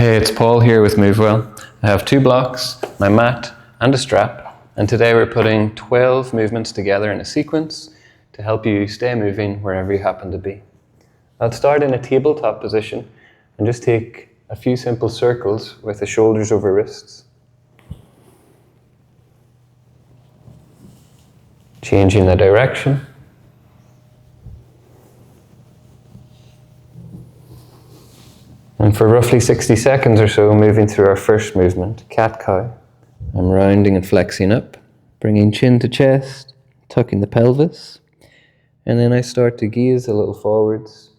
Hey, it's Paul here with MoveWell. I have 2 blocks, my mat and a strap, and today we're putting 12 movements together in a sequence to help you stay moving wherever you happen to be. I'll start in a tabletop position and just take a few simple circles with the shoulders over wrists. Changing the direction. And for roughly 60 seconds or so, moving through our first movement, cat-cow. I'm rounding and flexing up, bringing chin to chest, tucking the pelvis, and then I start to gaze a little forwards,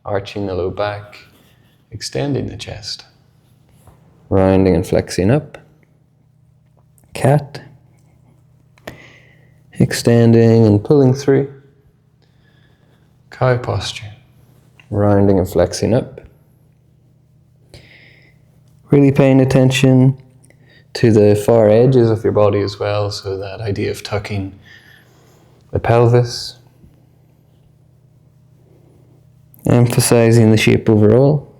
arching the low back, extending the chest. Rounding and flexing up, cat, extending and pulling through, cow posture, rounding and flexing up. Really paying attention to the far edges of your body as well, so that idea of tucking the pelvis, emphasizing the shape overall,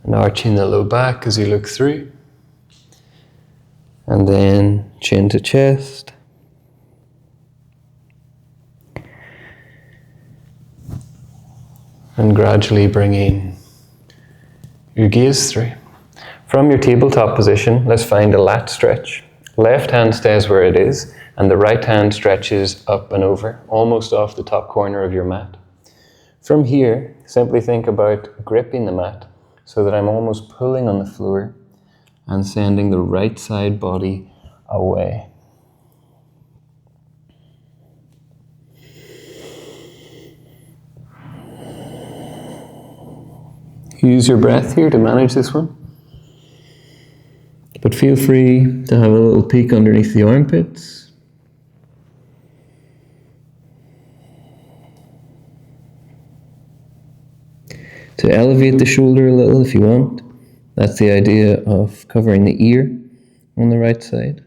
and arching the low back as you look through, and then chin to chest, and gradually bringing your gaze through. From your tabletop position, let's find a lat stretch. Left hand stays where it is, and the right hand stretches up and over, almost off the top corner of your mat. From here, simply think about gripping the mat so that I'm almost pulling on the floor and sending the right side body away. Use your breath here to manage this one. But feel free to have a little peek underneath the armpits. To elevate the shoulder a little if you want. That's the idea of covering the ear on the right side.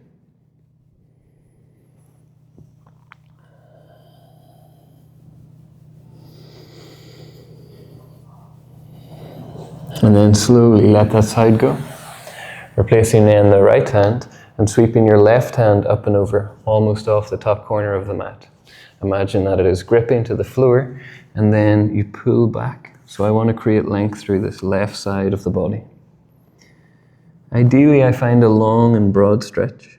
And then slowly let that side go. Replacing then the right hand and sweeping your left hand up and over, almost off the top corner of the mat. Imagine that it is gripping to the floor and then you pull back. So I want to create length through this left side of the body. Ideally, I find a long and broad stretch.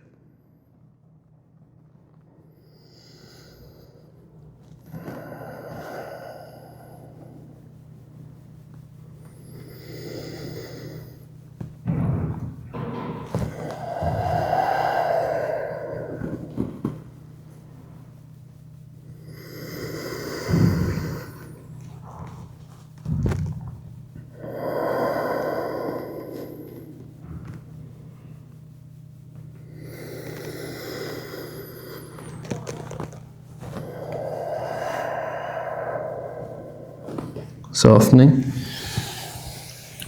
Softening.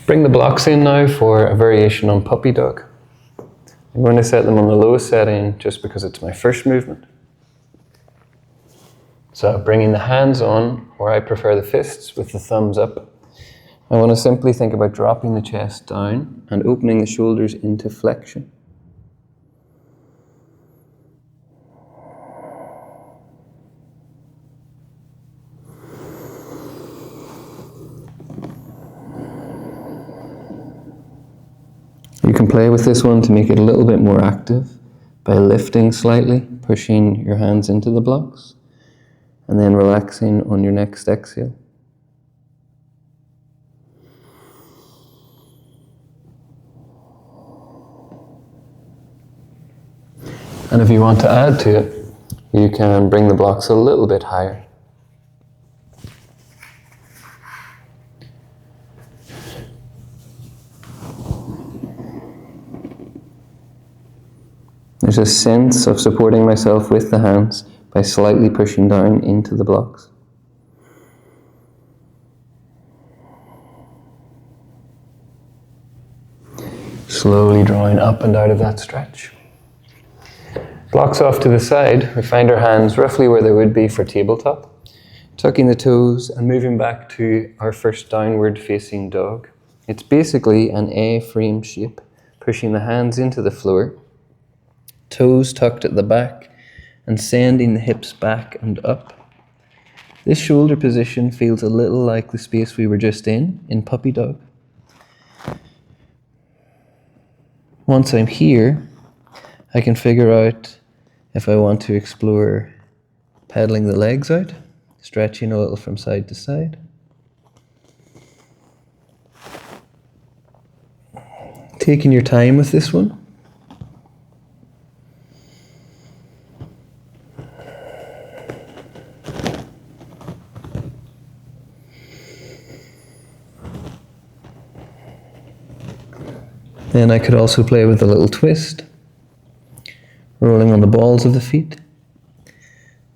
Bring the blocks in now for a variation on puppy dog. I'm going to set them on the lowest setting just because it's my first movement. So bringing the hands on, or I prefer the fists with the thumbs up. I want to simply think about dropping the chest down and opening the shoulders into flexion. You can play with this one to make it a little bit more active by lifting slightly, pushing your hands into the blocks, and then relaxing on your next exhale. And if you want to add to it, you can bring the blocks a little bit higher. There's a sense of supporting myself with the hands by slightly pushing down into the blocks. Slowly drawing up and out of that stretch. Blocks off to the side, we find our hands roughly where they would be for tabletop. Tucking the toes and moving back to our first downward facing dog. It's basically an A-frame shape, pushing the hands into the floor, toes tucked at the back, and sending the hips back and up. This shoulder position feels a little like the space we were just in puppy dog. Once I'm here, I can figure out if I want to explore pedaling the legs out, stretching a little from side to side. Taking your time with this one. Then I could also play with a little twist, rolling on the balls of the feet.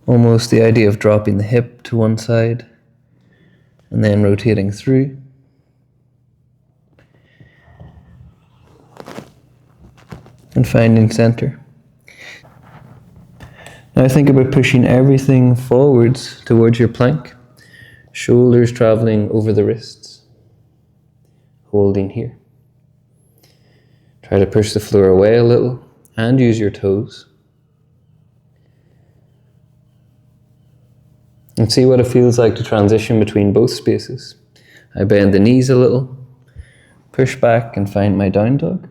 Almost the idea of dropping the hip to one side and then rotating through. And finding center. Now think about pushing everything forwards towards your plank, shoulders traveling over the wrists, holding here. Try to push the floor away a little and use your toes. And see what it feels like to transition between both spaces. I bend the knees a little, push back and find my down dog.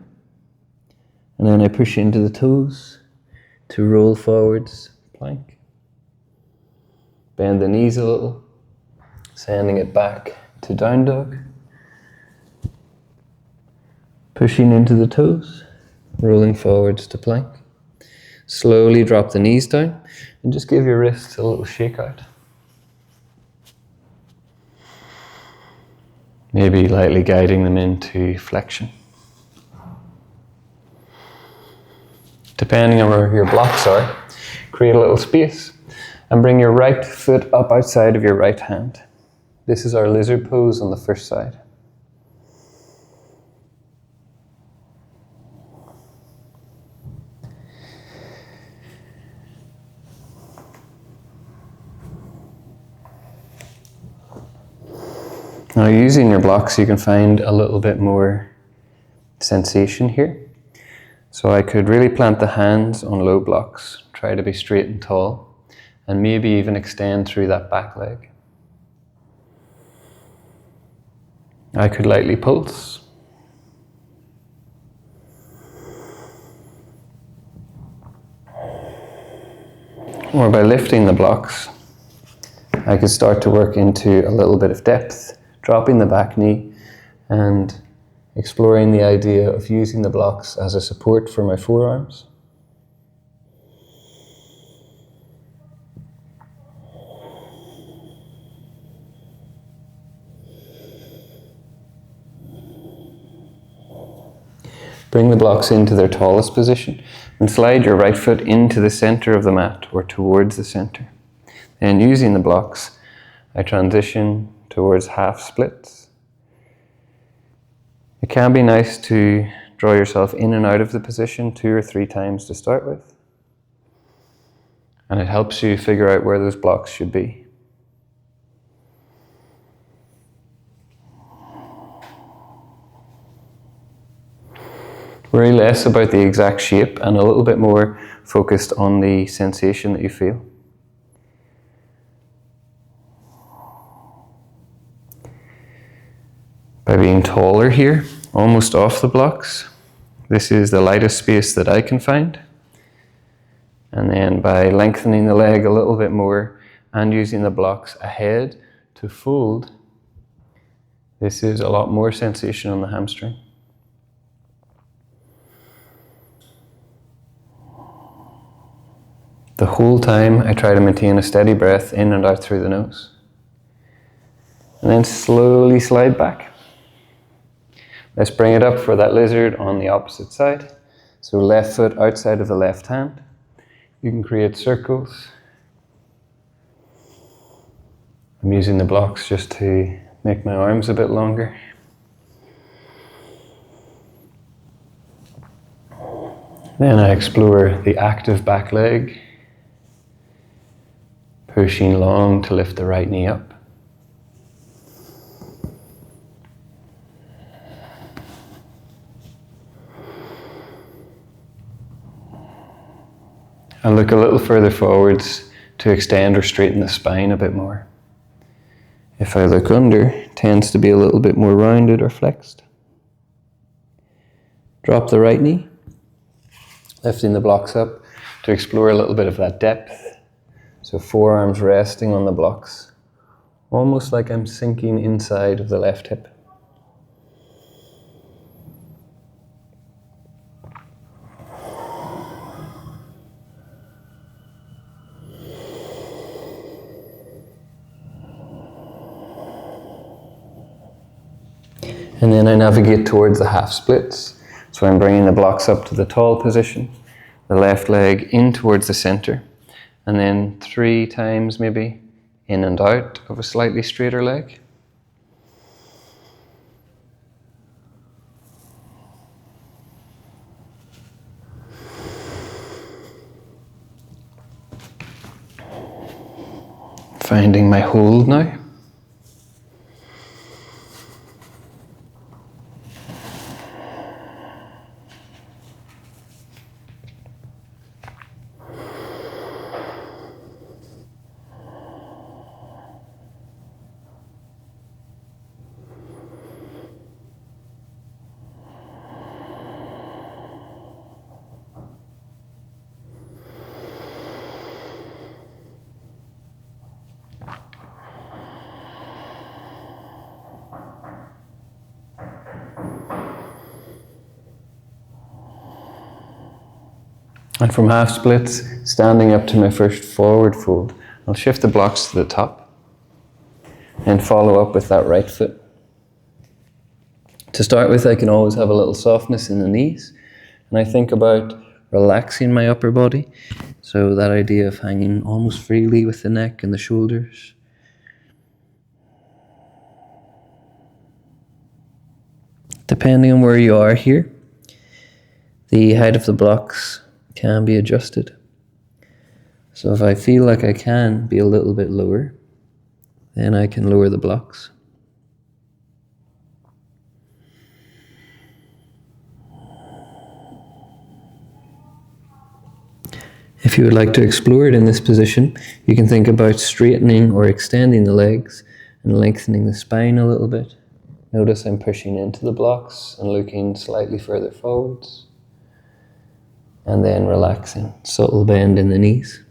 And then I push into the toes to roll forwards, plank. Bend the knees a little, sending it back to down dog. Pushing into the toes, rolling forwards to plank. Slowly drop the knees down and just give your wrists a little shake out. Maybe lightly guiding them into flexion. Depending on where your blocks are, create a little space and bring your right foot up outside of your right hand. This is our lizard pose on the first side. Now using your blocks, you can find a little bit more sensation here. So I could really plant the hands on low blocks, try to be straight and tall, and maybe even extend through that back leg. I could lightly pulse. Or by lifting the blocks, I could start to work into a little bit of depth, dropping the back knee and exploring the idea of using the blocks as a support for my forearms. Bring the blocks into their tallest position and slide your right foot into the center of the mat or towards the center. And using the blocks, I transition towards half splits. It can be nice to draw yourself in and out of the position 2 or 3 times to start with. And it helps you figure out where those blocks should be. Worry less about the exact shape and a little bit more focused on the sensation that you feel. By being taller here, almost off the blocks, this is the lightest space that I can find. And then by lengthening the leg a little bit more and using the blocks ahead to fold, this is a lot more sensation on the hamstring. The whole time I try to maintain a steady breath in and out through the nose. And then slowly slide back. Let's bring it up for that lizard on the opposite side. So left foot outside of the left hand. You can create circles. I'm using the blocks just to make my arms a bit longer. Then I explore the active back leg, pushing long to lift the right knee up. And look a little further forwards to extend or straighten the spine a bit more. If I look under, it tends to be a little bit more rounded or flexed. Drop the right knee, lifting the blocks up to explore a little bit of that depth. So forearms resting on the blocks, almost like I'm sinking inside of the left hip. And then I navigate towards the half splits. So I'm bringing the blocks up to the tall position, the left leg in towards the center, and then 3 times maybe in and out of a slightly straighter leg. Finding my hold now. And from half splits, standing up to my first forward fold, I'll shift the blocks to the top and follow up with that right foot. To start with, I can always have a little softness in the knees, and I think about relaxing my upper body. So that idea of hanging almost freely with the neck and the shoulders. Depending on where you are here, the height of the blocks can be adjusted. So if I feel like I can be a little bit lower, then I can lower the blocks. If you would like to explore it in this position, you can think about straightening or extending the legs and lengthening the spine a little bit. Notice I'm pushing into the blocks and looking slightly further forwards. And then relaxing, subtle bend in the knees.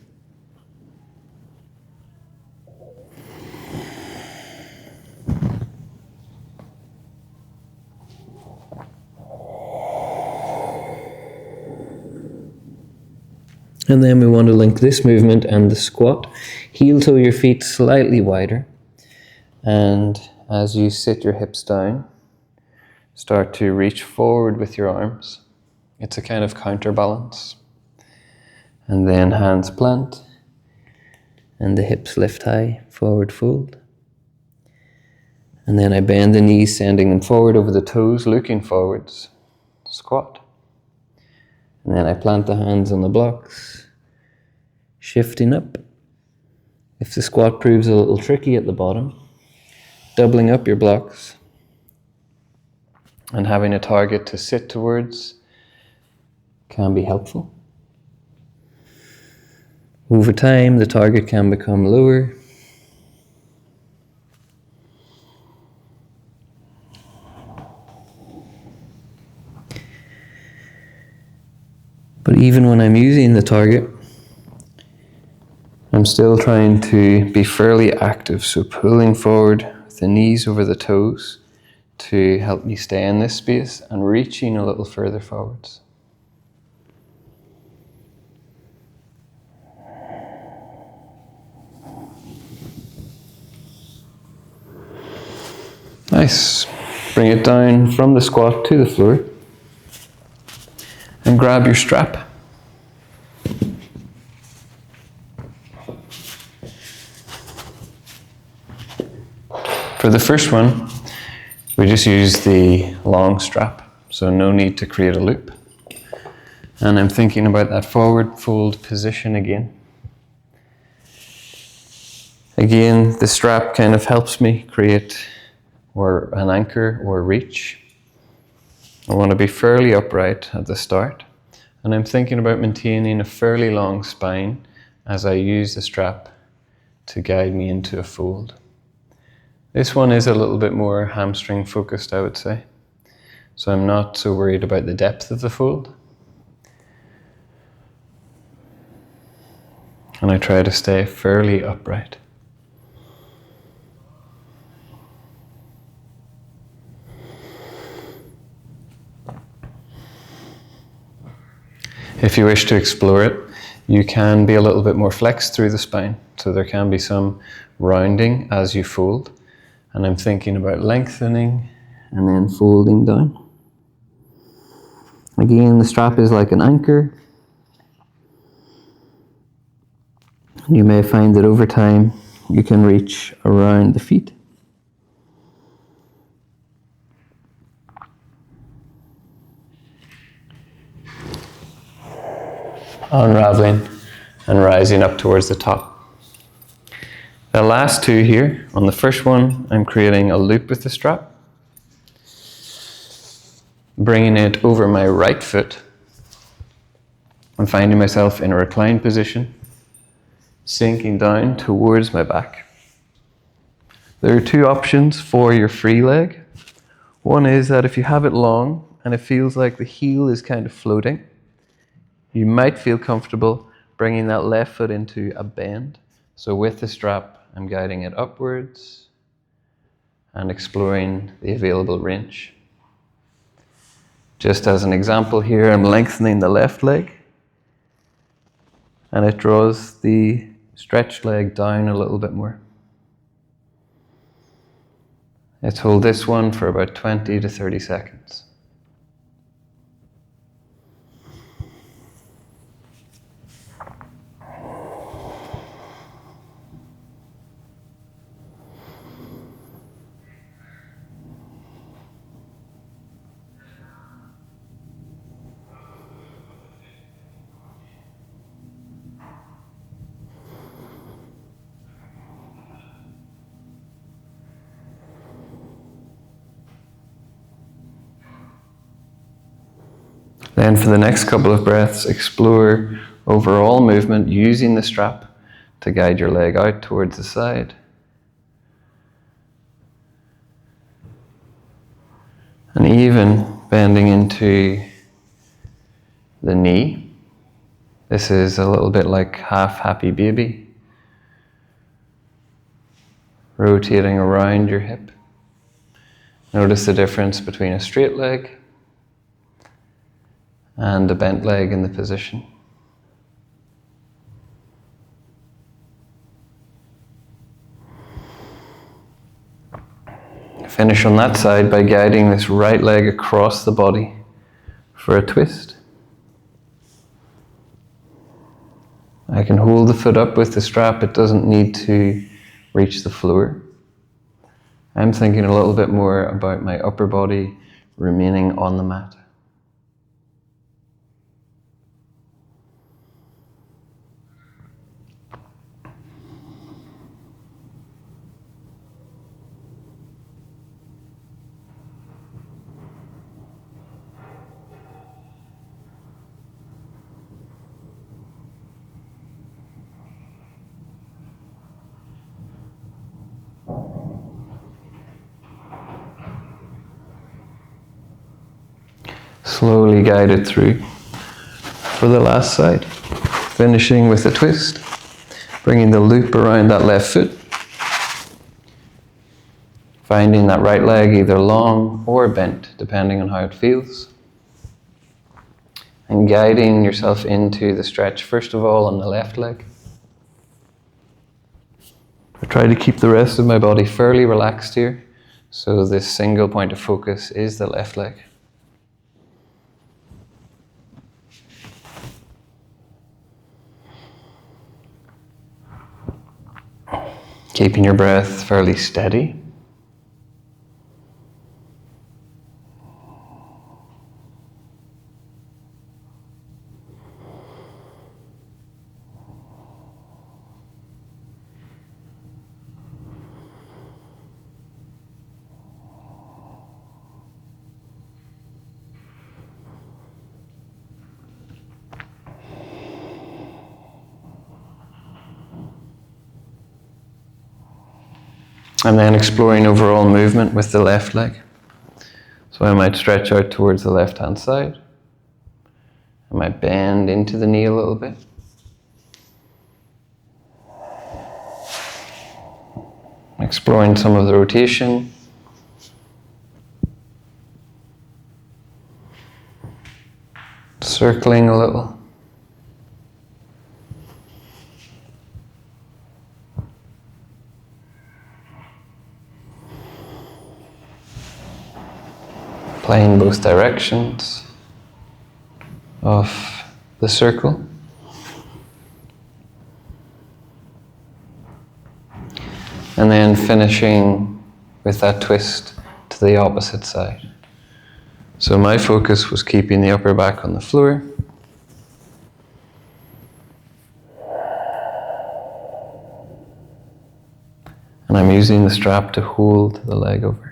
And then we want to link this movement and the squat. Heel toe your feet slightly wider. And as you sit your hips down, start to reach forward with your arms. It's a kind of counterbalance. And then hands plant. And the hips lift high, forward fold. And then I bend the knees, sending them forward over the toes, looking forwards. Squat. And then I plant the hands on the blocks, shifting up. If the squat proves a little tricky at the bottom, doubling up your blocks and having a target to sit towards can be helpful. Over time, the target can become lower. But even when I'm using the target, I'm still trying to be fairly active, so pulling forward with the knees over the toes to help me stay in this space and reaching a little further forwards. Nice. Bring it down from the squat to the floor and grab your strap. For the first one, we just use the long strap, so no need to create a loop. And I'm thinking about that forward fold position again. Again, the strap kind of helps me create or an anchor or reach. I want to be fairly upright at the start, And I'm thinking about maintaining a fairly long spine as I use the strap to guide me into a fold. This one is a little bit more hamstring focused, I would say. So I'm not so worried about the depth of the fold. And I try to stay fairly upright. If you wish to explore it, you can be a little bit more flexed through the spine. So there can be some rounding as you fold. And I'm thinking about lengthening and then folding down. Again, the strap is like an anchor. You may find that over time you can reach around the feet. Unraveling and rising up towards the top. The last two here, on the first one, I'm creating a loop with the strap, bringing it over my right foot. I'm finding myself in a reclined position, sinking down towards my back. There are two options for your free leg. One is that if you have it long and it feels like the heel is kind of floating, you might feel comfortable bringing that left foot into a bend. So with the strap, I'm guiding it upwards and exploring the available range. Just as an example here, I'm lengthening the left leg and it draws the stretched leg down a little bit more. Let's hold this one for about 20 to 30 seconds. Then for the next couple of breaths, explore overall movement using the strap to guide your leg out towards the side. And even bending into the knee. This is a little bit like half happy baby. Rotating around your hip. Notice the difference between a straight leg and a bent leg in the position. Finish on that side by guiding this right leg across the body for a twist. I can hold the foot up with the strap, it doesn't need to reach the floor. I'm thinking a little bit more about my upper body remaining on the mat. Slowly guide it through for the last side. Finishing with a twist, bringing the loop around that left foot. Finding that right leg either long or bent, depending on how it feels. And guiding yourself into the stretch, first of all on the left leg. I try to keep the rest of my body fairly relaxed here, so this single point of focus is the left leg. Keeping your breath fairly steady. And then exploring overall movement with the left leg. So I might stretch out towards the left-hand side. I might bend into the knee a little bit. Exploring some of the rotation. Circling a little. Playing both directions of the circle. And then finishing with that twist to the opposite side. So my focus was keeping the upper back on the floor. And I'm using the strap to hold the leg over.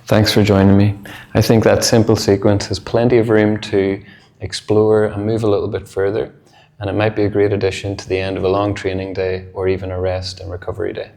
Thanks for joining me. I think that simple sequence has plenty of room to explore and move a little bit further, and it might be a great addition to the end of a long training day or even a rest and recovery day.